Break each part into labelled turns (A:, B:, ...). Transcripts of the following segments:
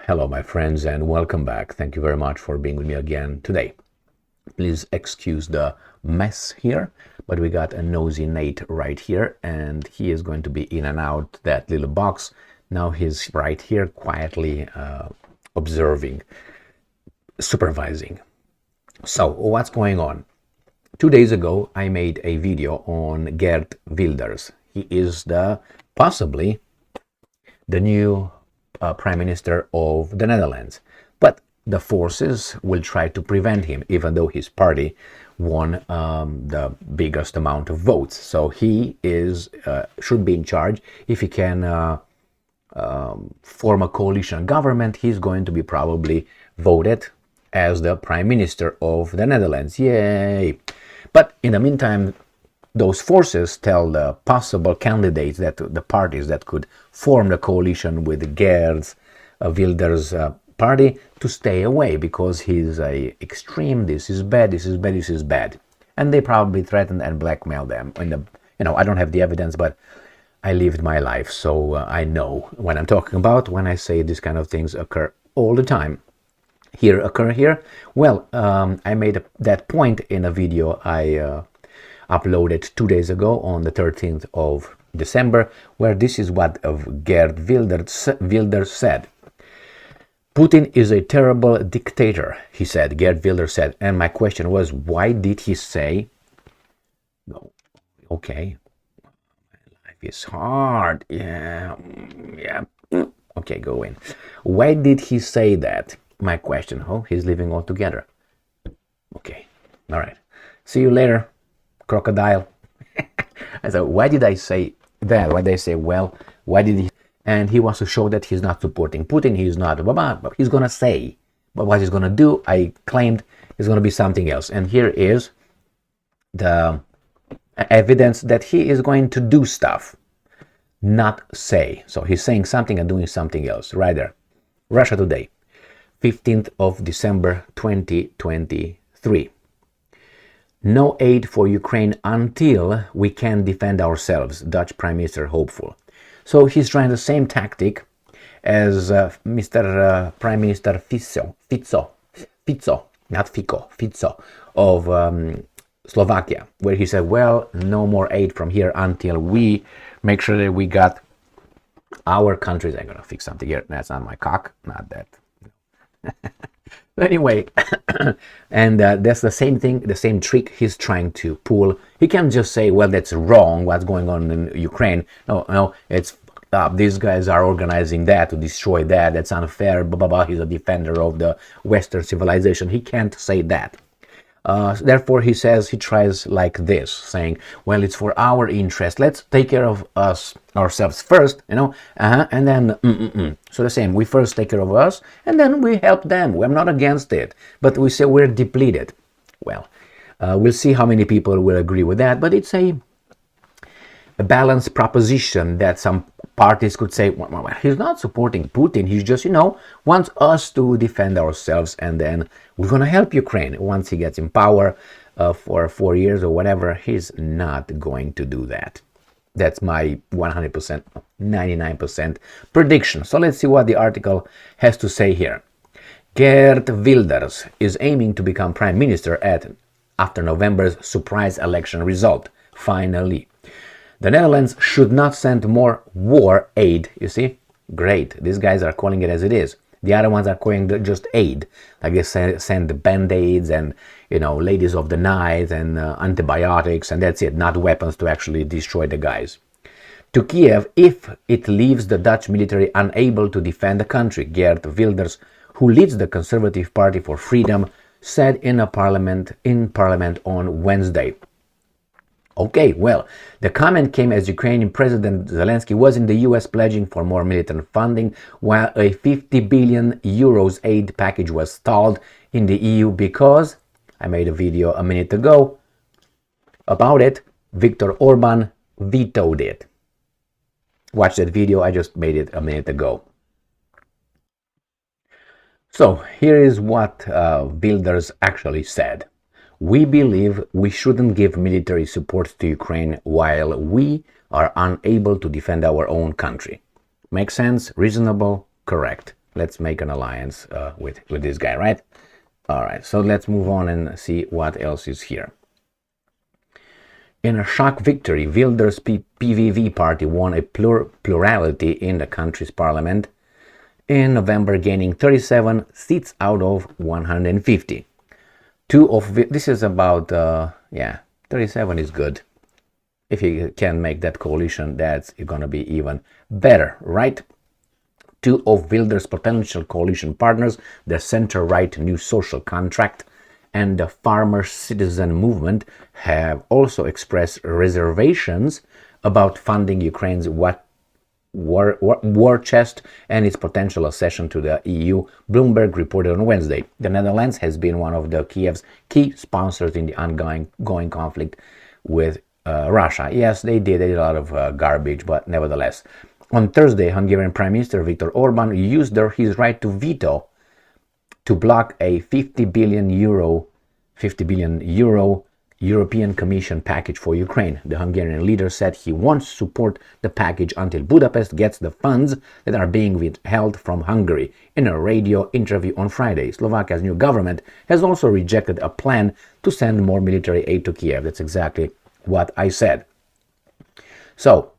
A: Hello, my friends, and welcome back. Thank you very much for being with me again today. Please excuse the mess here, but we got a nosy Nate right here, and he is going to be in and out that little box. Now he's right here quietly observing, supervising. So, what's going on? 2 days ago, I made a video on Geert Wilders. He is possibly the new Prime Minister of the Netherlands. But the forces will try to prevent him, even though his party won the biggest amount of votes. So he should be in charge. If he can form a coalition government, he's going to be probably voted as the Prime Minister of the Netherlands. Yay! But in the meantime, those forces tell the possible candidates, that the parties that could form the coalition with Geert Wilders' party, to stay away because he's a extreme. This is bad. This is bad. This is bad, and they probably threaten and blackmail them. I don't have the evidence, but I lived my life, so I know what I'm talking about when I say these kind of things occur all the time. Occur here. Well, I made that point in a video I uploaded 2 days ago on the 13th of December, where this is what Geert Wilders said. Putin is a terrible dictator, he said. Geert Wilders said. And my question was, why did he say, no, okay, life is hard, yeah, okay, go in. Why did he say that? My question, he's leaving altogether. Okay, all right, see you later, crocodile. I said, why did I say that? Why did I say, well, why did he? And he wants to show that he's not supporting Putin. He's not, but he's going to say. But what he's going to do, I claimed, is going to be something else. And here is the evidence that he is going to do stuff, not say. So he's saying something and doing something else. Right there. Russia Today, 15th of December, 2023. No aid for Ukraine until we can defend ourselves, Dutch Prime Minister hopeful. So he's trying the same tactic as Mr. Prime Minister Fico, not Fico, Fico, of Slovakia, where he said, well, no more aid from here until we make sure that we got our countries. I'm going to fix something here. That's not my cock, not that. Anyway, and that's the same thing, the same trick he's trying to pull. He can't just say, well, that's wrong, what's going on in Ukraine. No, it's up. These guys are organizing that to destroy that. That's unfair, blah, blah, blah. He's a defender of the Western civilization. He can't say that. Therefore, he tries like this, saying, well, it's for our interest. Let's take care of ourselves first, and then, So the same, we first take care of us, and then we help them. We're not against it, but we say we're depleted. Well, we'll see how many people will agree with that, but it's a balanced proposition that some parties could say, well, he's not supporting Putin, he's just, wants us to defend ourselves, and then we're going to help Ukraine. Once he gets in power for 4 years or whatever, he's not going to do that. That's my 100%, 99% prediction. So let's see what the article has to say here. Geert Wilders is aiming to become prime minister after November's surprise election result, finally. The Netherlands should not send more war aid, you see? Great. These guys are calling it as it is. The other ones are calling it just aid. Like they send band-aids and, ladies of the night and antibiotics, and that's it. Not weapons to actually destroy the guys. To Kiev, if it leaves the Dutch military unable to defend the country, Geert Wilders, who leads the Conservative Party for Freedom, said in parliament on Wednesday. Okay, well, the comment came as Ukrainian President Zelensky was in the US pledging for more military funding, while a 50 billion euros aid package was stalled in the EU because, I made a video a minute ago about it, Viktor Orban vetoed it. Watch that video, I just made it a minute ago. So, here is what Wilders actually said. We believe we shouldn't give military support to Ukraine while we are unable to defend our own country. Makes sense? Reasonable? Correct. let's make an alliance with this guy, right? All right, so let's move on and see what else is here. In a shock victory, Wilders' PVV party won a plurality in the country's parliament in November, gaining 37 seats out of 150. This is about 37 is good. If you can make that coalition, that's gonna be even better, right? Two of Wilders' potential coalition partners, the center-right New Social Contract and the Farmer Citizen Movement, have also expressed reservations about funding Ukraine's war chest and its potential accession to the EU, Bloomberg reported on Wednesday. The Netherlands has been one of the Kiev's key sponsors in the ongoing conflict with Russia. Yes, they did a lot of garbage, but nevertheless. On Thursday, Hungarian Prime Minister Viktor Orban used his right to veto to block a 50 billion euro European Commission package for Ukraine. The Hungarian leader said he wants to support the package until Budapest gets the funds that are being withheld from Hungary. In a radio interview on Friday, Slovakia's new government has also rejected a plan to send more military aid to Kiev. That's exactly what I said. So,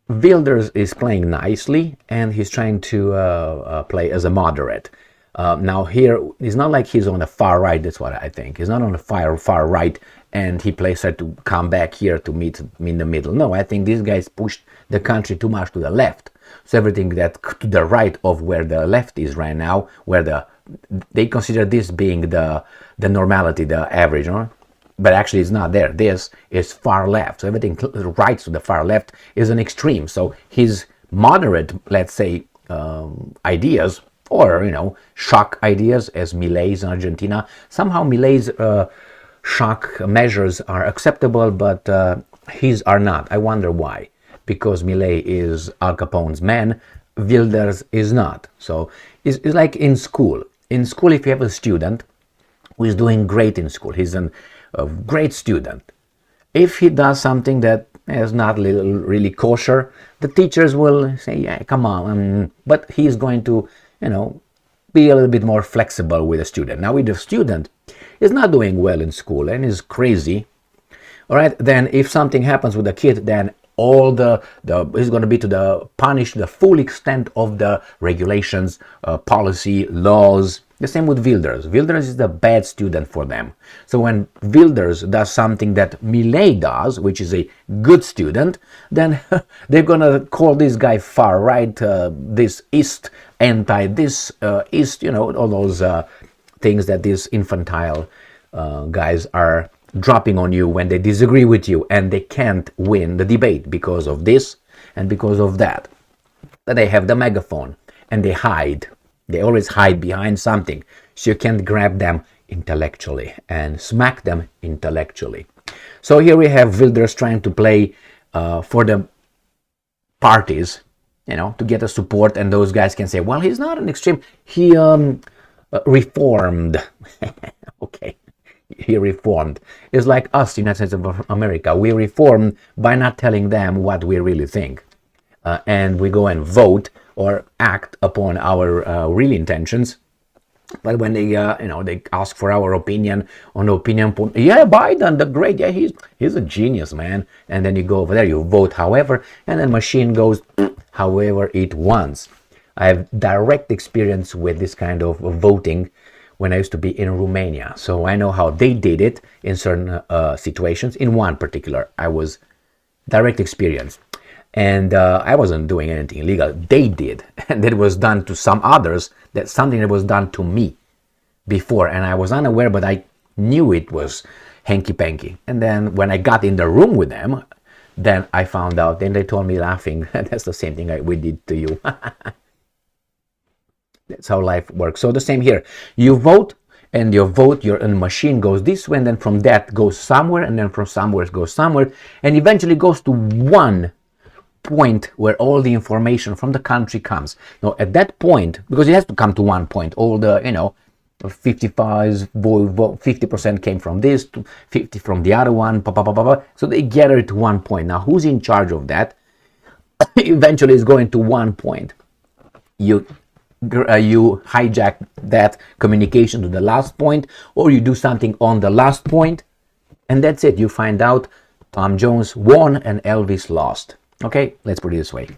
A: Wilders is playing nicely, and he's trying to play as a moderate. Now here, it's not like he's on the far right, that's what I think. He's not on the far right, and he plays to come back here to meet in the middle. No, I think these guys pushed the country too much to the left. So everything that to the right of where the left is right now, where they consider this being the normality, the average, no? But actually it's not there. This is far left. So everything right to the far left is an extreme. So his moderate, let's say, ideas, or shock ideas, as Milei's in Argentina. Somehow Milei's shock measures are acceptable, but his are not. I wonder why. Because Milei is Al Capone's man, Wilders is not. So it's like in school. In school, if you have a student who is doing great in school, he's a great student. If he does something that is not really kosher, the teachers will say, yeah, come on. But he's going to be a little bit more flexible with the student. Now, if the student is not doing well in school and is crazy, all right, then if something happens with the kid, then all is going to be punish the full extent of the regulations, policy, laws. The same with Wilders. Wilders is the bad student for them. So when Wilders does something that Milei does, which is a good student, then they're going to call this guy far right, this East, anti this East, all those things that these infantile guys are dropping on you when they disagree with you, and they can't win the debate because of this and because of that. They have the megaphone and they hide. They always hide behind something, so you can't grab them intellectually and smack them intellectually. So here we have Wilders trying to play for the parties, to get a support, and those guys can say, well, he's not an extreme. He reformed. Okay, he reformed. It's like us, United States of America. We reform by not telling them what we really think. And we go and vote or act upon our real intentions. But when they ask for our opinion on the opinion point, yeah, Biden, the great, yeah, he's a genius, man. And then you go over there, you vote however, and then machine goes however it wants. I have direct experience with this kind of voting when I used to be in Romania. So I know how they did it in certain situations. In one particular, I was direct experience. And I wasn't doing anything illegal. They did. And it was done to some others, that's something that was done to me before. And I was unaware, but I knew it was hanky-panky. And then when I got in the room with them, then I found out. Then they told me laughing, that's the same thing we did to you. That's how life works. So the same here. You vote, and your machine goes this way, and then from that goes somewhere, and then from somewhere it goes somewhere, and eventually goes to one point where all the information from the country comes. Now, at that point, because it has to come to one point, all the 50% came from this, 50 from the other one, so they gather it to one point. Now, who's in charge of that? Eventually, it's going to one point. You you hijack that communication to the last point, or you do something on the last point, and that's it. You find out Tom Jones won and Elvis lost. Okay, let's put it this way.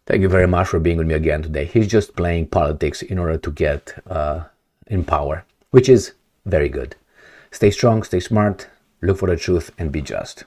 A: Thank you very much for being with me again today. He's just playing politics in order to get in power, which is very good. Stay strong, stay smart, look for the truth, and be just.